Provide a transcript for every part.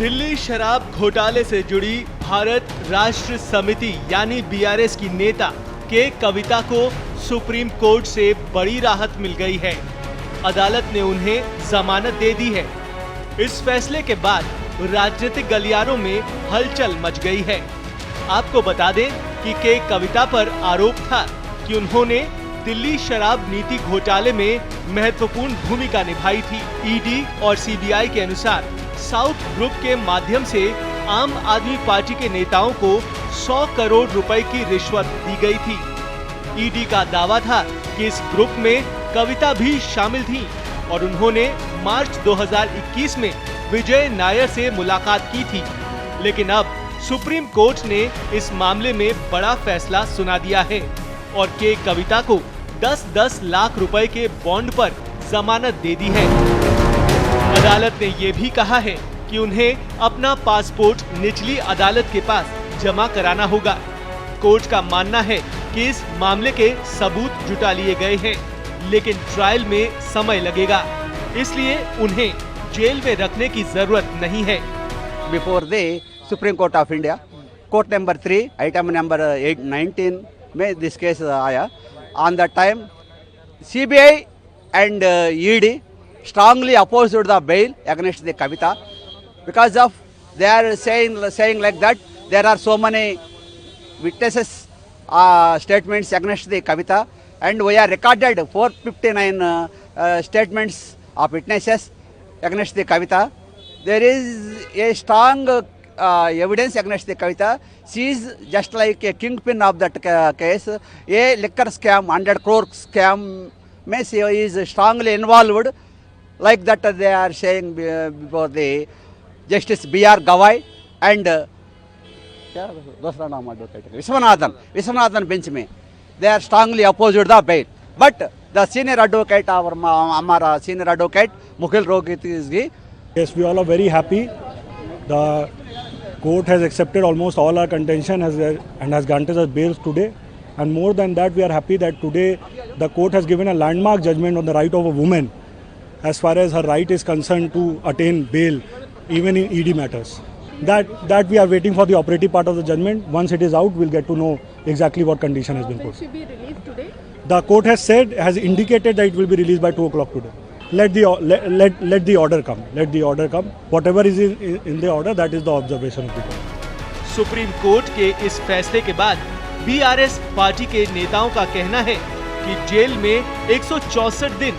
दिल्ली शराब घोटाले से जुड़ी भारत राष्ट्र समिति यानी बीआरएस की नेता के कविता को सुप्रीम कोर्ट से बड़ी राहत मिल गई है। अदालत ने उन्हें जमानत दे दी है। इस फैसले के बाद राजनीतिक गलियारों में हलचल मच गई है। आपको बता दें कि के कविता पर आरोप था कि उन्होंने दिल्ली शराब नीति घोटाले में महत्वपूर्ण भूमिका निभाई थी। ईडी और सीबीआई के अनुसार साउथ ग्रुप के माध्यम से आम आदमी पार्टी के नेताओं को 100 करोड़ रुपए की रिश्वत दी गई थी। ईडी का दावा था कि इस ग्रुप में कविता भी शामिल थी और उन्होंने मार्च 2021 में विजय नायर से मुलाकात की थी। लेकिन अब सुप्रीम कोर्ट ने इस मामले में बड़ा फैसला सुना दिया है और के कविता को 10-10 लाख रुपए के बॉन्ड पर जमानत दे दी है। अदालत ने ये भी कहा है कि उन्हें अपना पासपोर्ट निचली अदालत के पास जमा कराना होगा। कोर्ट का मानना है कि इस मामले के सबूत जुटा लिए गए हैं, लेकिन ट्रायल में समय लगेगा, इसलिए उन्हें जेल में रखने की जरूरत नहीं है। Before the supreme court of India, court number 3, item number 819 में दिस केस आया। On the time CBI and ED strongly opposed the bail against the Kavita because of they are saying like that there are so many witnesses statements against the Kavita, and we are recorded 459 statements of witnesses against the Kavita. There is a strong evidence against the Kavita. She is just like a kingpin of that case. A liquor scam, 100 crore scam, may she is strongly involved. Like that they are saying before the Justice B.R. Gawai and Viswanathan bench में. They are strongly opposed the bail. But the senior advocate, our senior advocate, Mukul Rohit, yes, we all are very happy. The court has accepted almost all our contention and has granted us bail today. And more than that, we are happy that today the court has given a landmark judgment on the right of a woman as far as her right is concerned to attain bail, even in ED matters. That we are waiting for the operative part of the judgment. Once it is out, we'll get to know exactly what condition has been put. Will she be released today? The court has indicated that it will be released by 2 o'clock today. Let the order come. Let the order come. Whatever is in the order, that is the observation of the court. Supreme court के इस फैसले के बाद BRS party के नेताओं का कहना है कि जेल में 164 दिन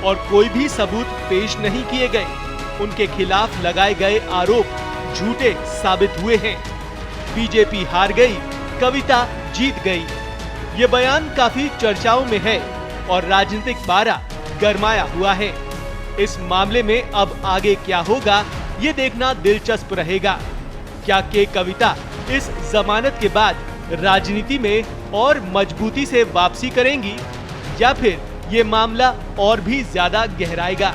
और कोई भी सबूत पेश नहीं किए गए। उनके खिलाफ लगाए गए आरोप झूठे साबित हुए हैं। बीजेपी हार गई, कविता जीत गई। ये बयान काफी चर्चाओं में है और राजनीतिक पारा गरमाया हुआ है। इस मामले में अब आगे क्या होगा, ये देखना दिलचस्प रहेगा। क्या के कविता इस जमानत के बाद राजनीति में और मजबूती से वापसी करेंगी या फिर ये मामला और भी ज्यादा गहराएगा?